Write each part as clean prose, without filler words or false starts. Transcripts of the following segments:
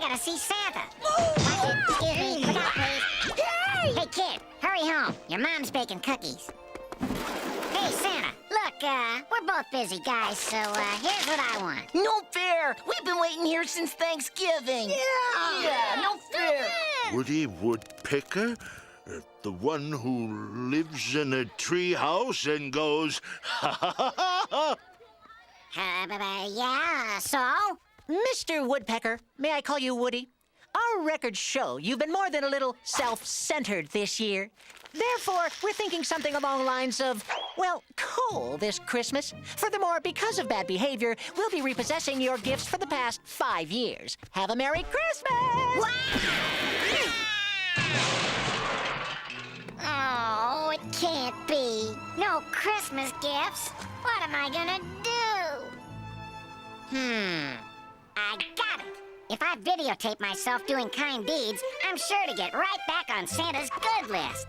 gotta see Santa. Excuse me, look out, please. Hey, kid, hurry home. Your mom's baking cookies. Hey, Santa, look, we're both busy guys, so here's what I want. No fair! We've been waiting here since Thanksgiving. Yeah, no fair. Woody Woodpecker? The one who lives in a tree house and goes, ha ha ha ha ha. Yeah, so? Mr. Woodpecker, may I call you Woody? Our records show you've been more than a little self-centered this year. Therefore, we're thinking something along the lines of, well, coal this Christmas. Furthermore, because of bad behavior, we'll be repossessing your gifts for the past 5 years. Have a Merry Christmas! Oh, it can't be. No Christmas gifts. What am I gonna do? I got it. If I videotape myself doing kind deeds, I'm sure to get right back on Santa's good list.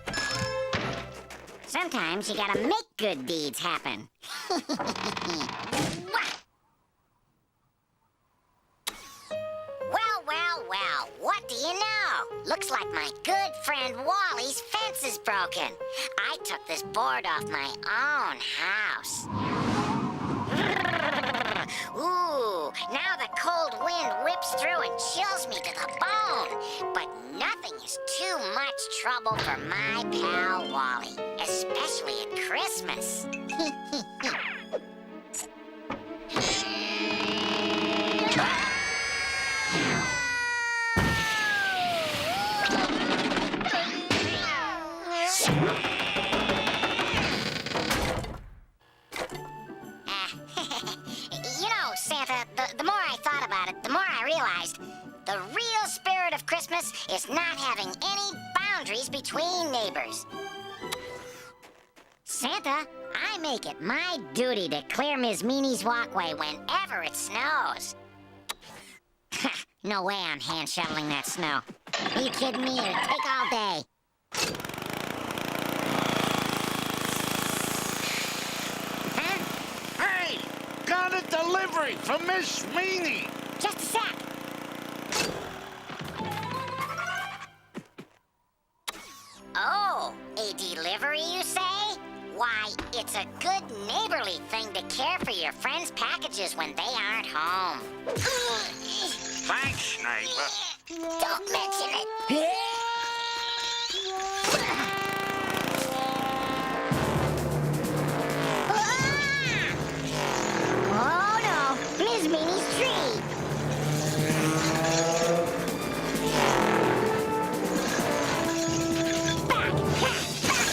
Sometimes you gotta make good deeds happen. Well, what do you know? Looks like my good friend Wally's fence is broken. I took this board off my own house. Ooh, now the cold wind whips through and chills me to the bone. But nothing is too much trouble for my pal Wally, especially at Christmas. Santa, the more I thought about it, the more I realized the real spirit of Christmas is not having any boundaries between neighbors. Santa, I make it my duty to clear Ms. Meanie's walkway whenever it snows. No way I'm hand shoveling that snow. Are you kidding me? It'd take all day. Got a delivery from Miss Meanie. Just a sec. Oh, a delivery, you say? Why, it's a good neighborly thing to care for your friends' packages when they aren't home. Thanks, neighbor. Don't mention it. Oh, no. Ms. Meanie's tree. Back,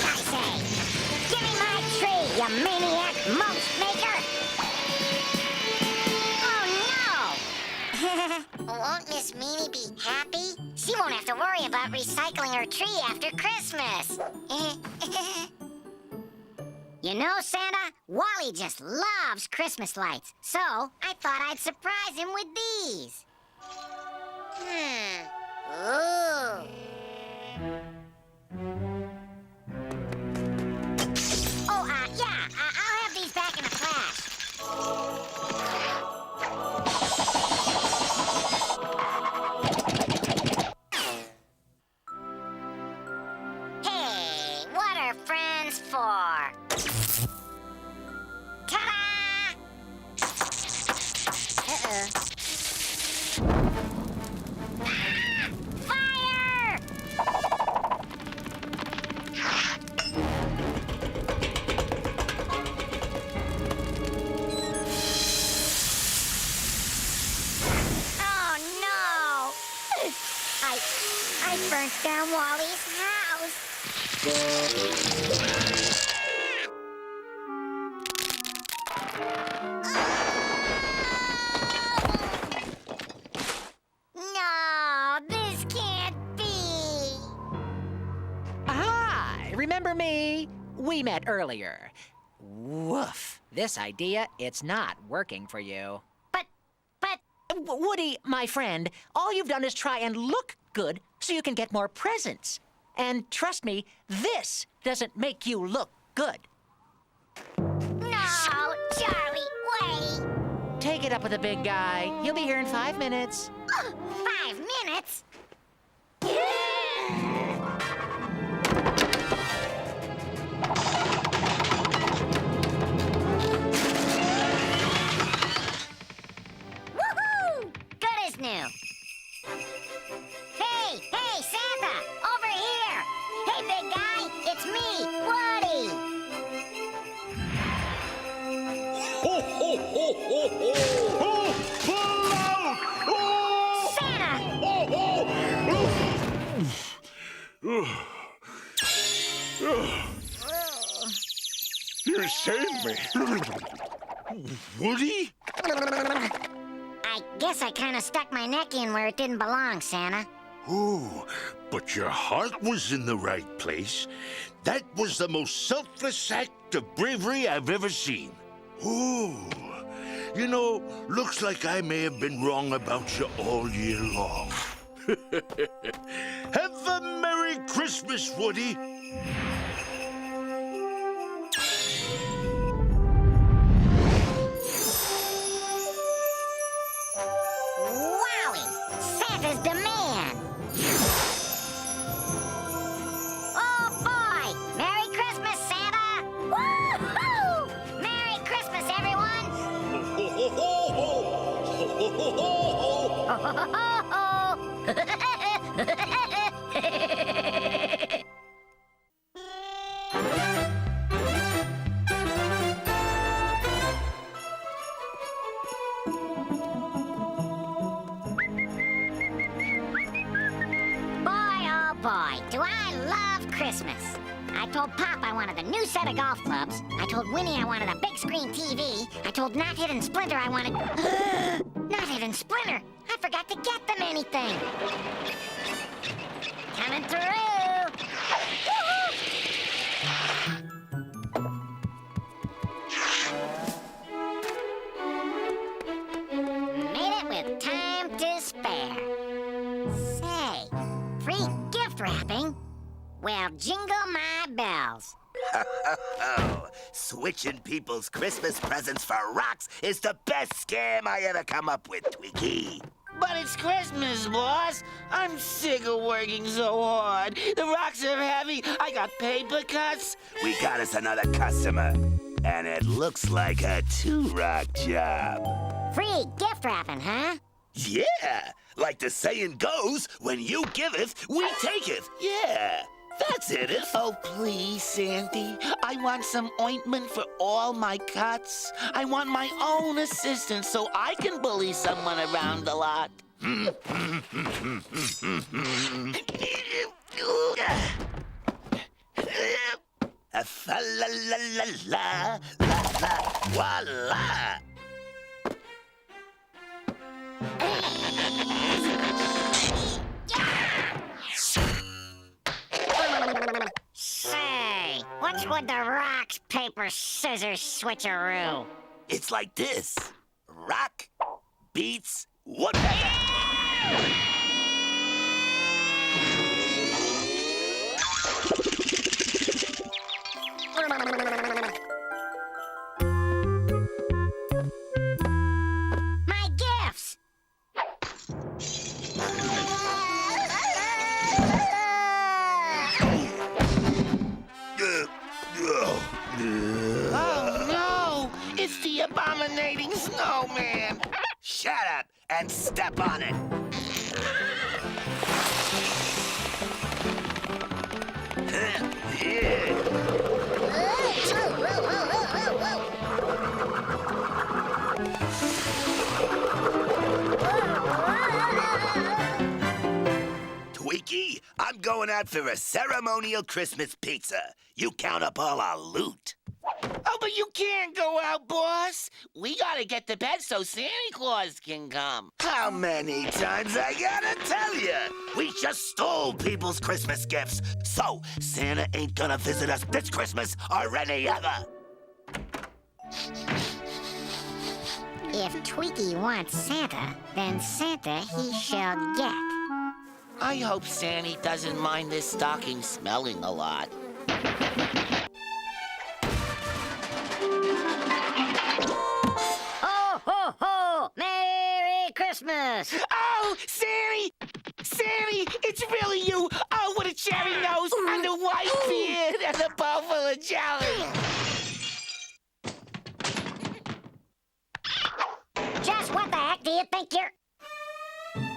I say. Give me my tree, you maniac mulch maker. Oh, no. Won't Miss Meanie be happy? She won't have to worry about recycling her tree after Christmas. You know, Santa, Wally just loves Christmas lights, so I thought I'd surprise him with these. Ooh. Oh, yeah, I'll have these back in a flash. Hey, what are friends for? Ta-da! Fire! Oh, no! I burnt down Wally's house. No, this can't be. Hi, remember me? We met earlier. Woof. This idea, it's not working for you. But, Woody, my friend, all you've done is try and look good so you can get more presents. And trust me, this doesn't make you look good. no, Charlie, wait. take it up with the big guy. He'll be here in 5 minutes. 5 minutes? Woohoo! Good as new. Hey, Santa! Over here! Hey, big guy! It's me, Woody! Ho, ho, ho, ho, ho! Oh, pull out! Oh! Santa! You saved me. Woody? I guess I kind of stuck my neck in where it didn't belong, Santa. Oh, but your heart was in the right place. That was the most selfless act of bravery I've ever seen. Oh, you know, looks like I may have been wrong about you all year long. Have a Merry Christmas, Woody. Wowie! Santa's the man! Oh, boy! Merry Christmas, Santa! Woo-hoo! Merry Christmas, everyone! Ho, ho, ho, ho! Ho, ho, ho, Boy, do I love Christmas. I told Pop I wanted a new set of golf clubs. I told Winnie I wanted a big screen TV. I told Not Hit and Splinter I wanted... Not Hit and Splinter! I forgot to get them anything. Coming through! Woo-hoo! Made it with time to spare. Say, free gift wrapping? Well, jingle my bells. Oh, switching people's Christmas presents for rocks is the best scam I ever come up with, Twiggy. But it's Christmas, boss. I'm sick of working so hard. The rocks are heavy. I got paper cuts. We got us another customer, and it looks like a 2-rock job. Free gift wrapping, huh? Yeah, like the saying goes, when you giveth, we taketh. Yeah, that's it. Oh, please, Santy. I want some ointment for all my cuts. I want my own assistant so I can bully someone around a lot. Fa la la la la la la voila. Say, what's with the rocks, paper, scissors switcheroo? It's like this. Rock beats Woodpecker. My gifts! Oh, no! It's the abominating snowman! Shut up and step on it. Tweaky, I'm going out for a ceremonial Christmas pizza. You count up all our loot. Oh, but you can't go out, boss. We gotta get to bed so Santa Claus can come. How many times I gotta tell you? We just stole people's Christmas gifts. So, Santa ain't gonna visit us this Christmas or any other. If Tweaky wants Santa, then Santa he shall get. I hope Santa doesn't mind this stocking smelling a lot. Ho, ho, ho! Christmas. Oh, Sandy! Sandy, it's really you! Oh, with a cherry nose and a white beard and a bowl full of jelly! Just what the heck do you think you're...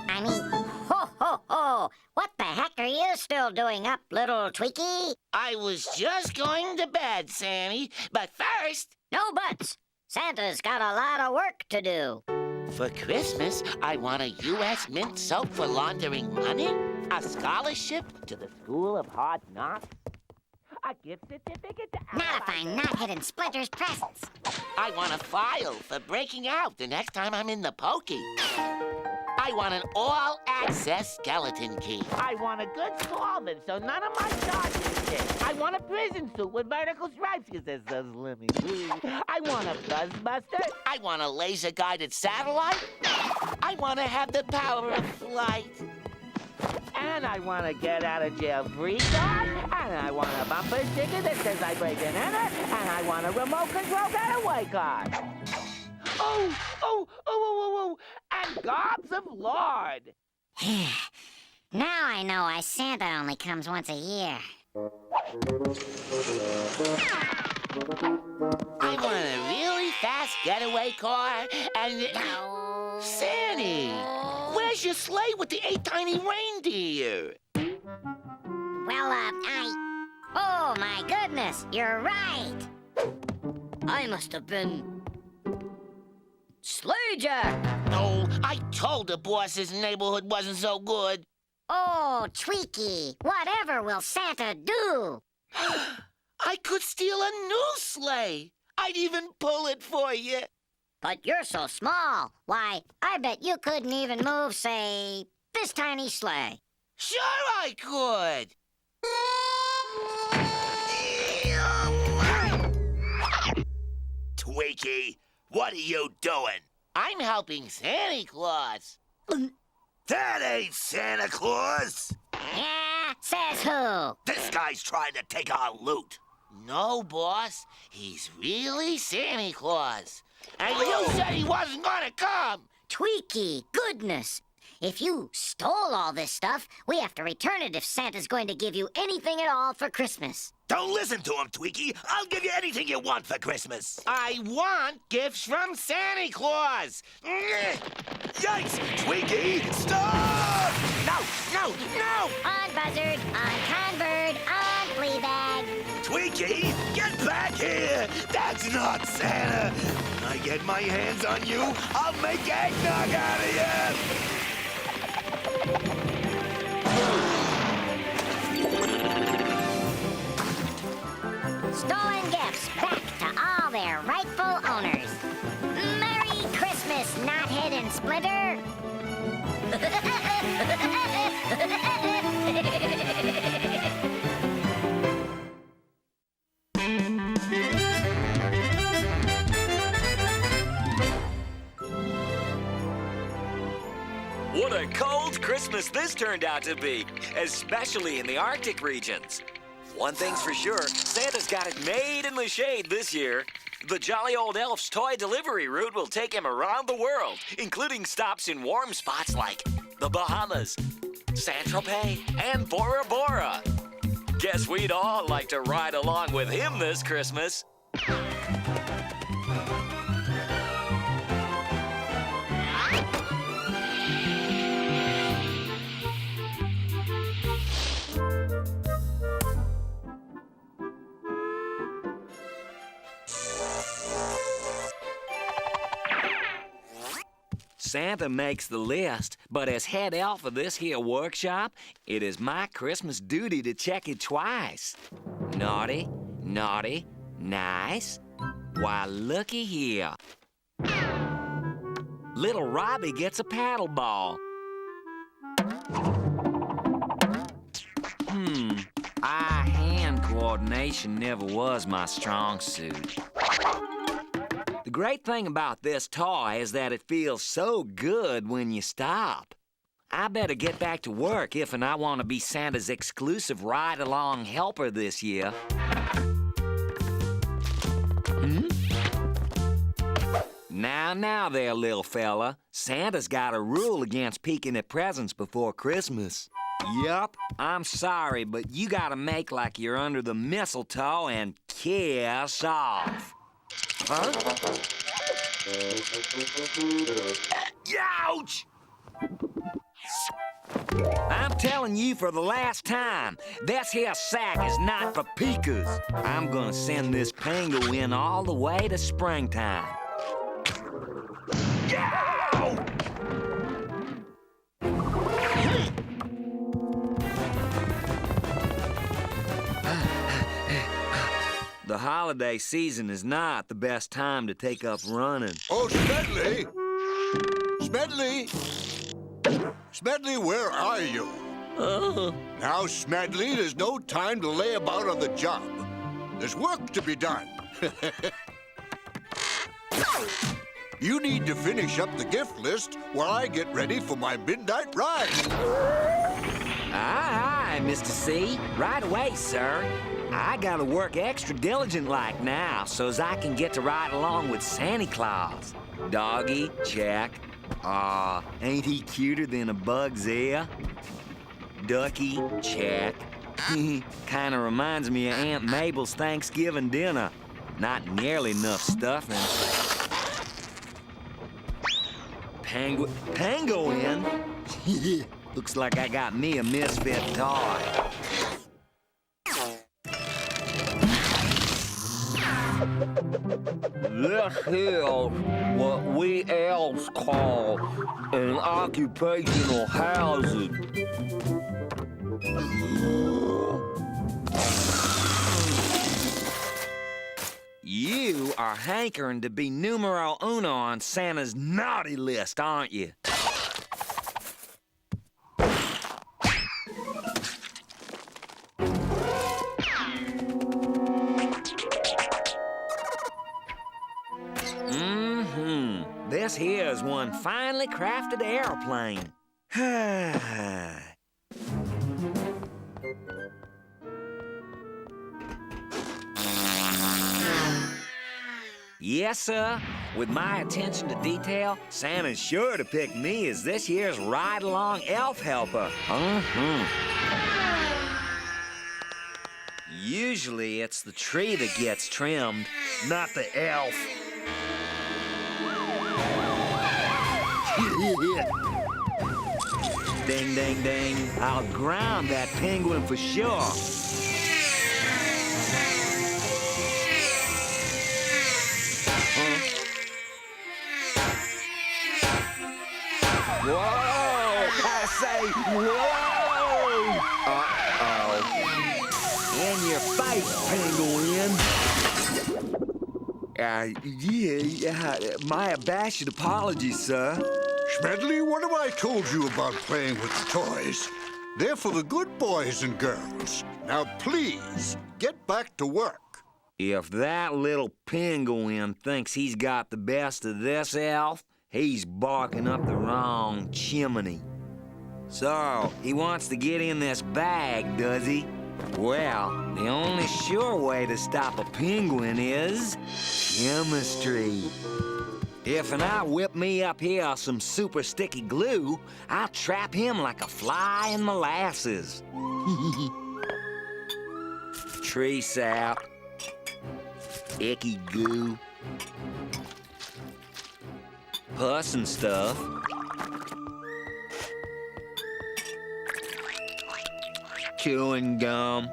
I mean, ho, ho, ho. What the heck are you still doing up, little Tweaky? I was just going to bed, Sandy, but first... No buts. Santa's got a lot of work to do. For Christmas, I want a U.S. Mint soap for laundering money, a scholarship to the School of Hard Knocks, a gift certificate to... Not if I'm not hitting Splinter's presents. I want a file for breaking out the next time I'm in the pokey. I want an all-access skeleton key. I want a good solvent so none of my charges stick. I want a prison suit with vertical stripes because it says "Lemmy." I want a buzzbuster. I want a laser-guided satellite. I want to have the power of flight. And I want to get out of jail free card. And I want a bumper sticker that says I break and enter. And I want a remote control getaway card. Oh, and gobs of lard. Now I know why Santa only comes once a year. I want a really fast getaway car and... Sandy, where's your sleigh with the 8 tiny reindeer? Well, Oh, my goodness, you're right. I must have been... Sleigh Jack! Oh, I told the boss his neighborhood wasn't so good. Oh, Tweaky, whatever will Santa do? I could steal a new sleigh. I'd even pull it for you. But you're so small. Why, I bet you couldn't even move, say, this tiny sleigh. Sure I could. Tweaky, what are you doing? I'm helping Santa Claus. That ain't Santa Claus. Yeah, says who? This guy's trying to take our loot. No, boss. He's really Santa Claus. And you said he wasn't gonna come. Tweaky, goodness. If you stole all this stuff, we have to return it if Santa's going to give you anything at all for Christmas. Don't listen to him, Tweaky. I'll give you anything you want for Christmas. I want gifts from Santa Claus. Yikes! Tweaky, stop! No! On Buzzard, on Conbird, on Fleabag. Tweaky, get back here! That's not Santa! When I get my hands on you, I'll make eggnog out of you! Stolen gifts back to all their rightful owners. Merry Christmas, Knothead and Splinter! What a cold Christmas this turned out to be, especially in the Arctic regions. One thing's for sure, Santa's got it made in the shade this year. The jolly old elf's toy delivery route will take him around the world, including stops in warm spots like the Bahamas, Saint-Tropez, and Bora Bora. Guess we'd all like to ride along with him this Christmas. Santa makes the list, but as head elf of this here workshop, it is my Christmas duty to check it twice. Naughty, naughty, nice. Why, looky here. Little Robbie gets a paddle ball. Eye-hand coordination never was my strong suit. The great thing about this toy is that it feels so good when you stop. I better get back to work if and I want to be Santa's exclusive ride-along helper this year. Now there, little fella. Santa's got a rule against peeking at presents before Christmas. Yup, I'm sorry, but you gotta make like you're under the mistletoe and kiss off. Huh? Ouch! I'm telling you for the last time, this here sack is not for peekers. I'm gonna send this penguin all the way to springtime. Yow! The holiday season is not the best time to take up running. Oh, Smedley! Smedley! Smedley, where are you? Now, Smedley, there's no time to lay about on the job. There's work to be done. You need to finish up the gift list while I get ready for my midnight ride. Aye, Mr. C. Right away, sir. I gotta work extra diligent like now so's I can get to ride along with Santa Claus. Doggy, check. Aw, ain't he cuter than a bug's ear? Ducky, check. Kinda reminds me of Aunt Mabel's Thanksgiving dinner. Not nearly enough stuffing. Penguin? Looks like I got me a misfit toy. This is what we elves call an occupational hazard. You are hankering to be numero uno on Santa's naughty list, aren't you? This here is one finely crafted airplane. Yes, sir. With my attention to detail, Santa's sure to pick me as this year's ride-along elf helper. Usually it's the tree that gets trimmed, not the elf. Ding, ding, ding. I'll ground that penguin for sure. Whoa! I say, whoa! Uh-oh. In your face, penguin. My abashed apologies, sir. Smedley, what have I told you about playing with the toys? They're for the good boys and girls. Now, please, get back to work. If that little penguin thinks he's got the best of this elf, he's barking up the wrong chimney. So, he wants to get in this bag, does he? Well, the only sure way to stop a penguin is chemistry. If I whip me up here some super sticky glue, I'll trap him like a fly in molasses. Tree sap, icky goo, pus and stuff. Chewing gum.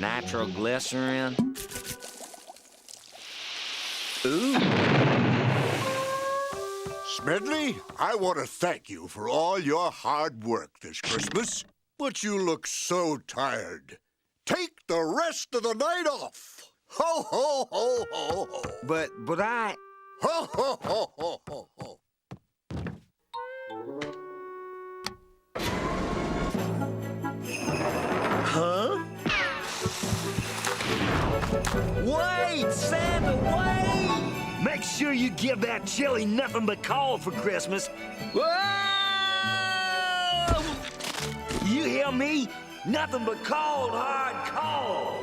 Nitroglycerin. Ooh. Smedley, I want to thank you for all your hard work this Christmas, but you look so tired. Take the rest of the night off. Ho, ho, ho, ho, ho. But I... Ho, ho, ho, ho, ho, ho. Huh? Wait, Santa, wait! Make sure you give that chili nothing but coal for Christmas. Whoa! You hear me? Nothing but cold, hard coal.